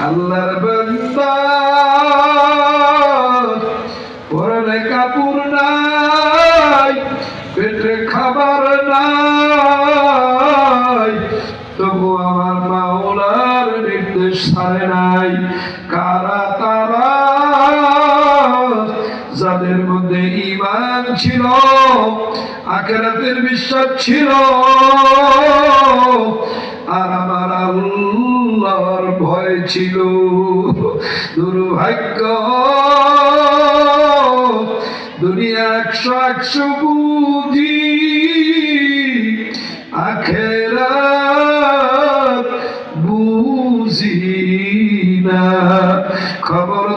আল্লাহর বান্দা পরনে কাপড় নাই, পেটে খাবার নাই, তবু আমার মাওলার নির্দেশ ছাড়ে নাই। কারা তারা? যাদের মধ্যে ঈমান ছিল, আখিরাতের বিশ্বাস ছিল, আর আমার আল্লাহর ভয় ছিল। দুর্ভাগ্য, দুনিয়া 100 বুঝি, আখিরাত বুঝি না। খবর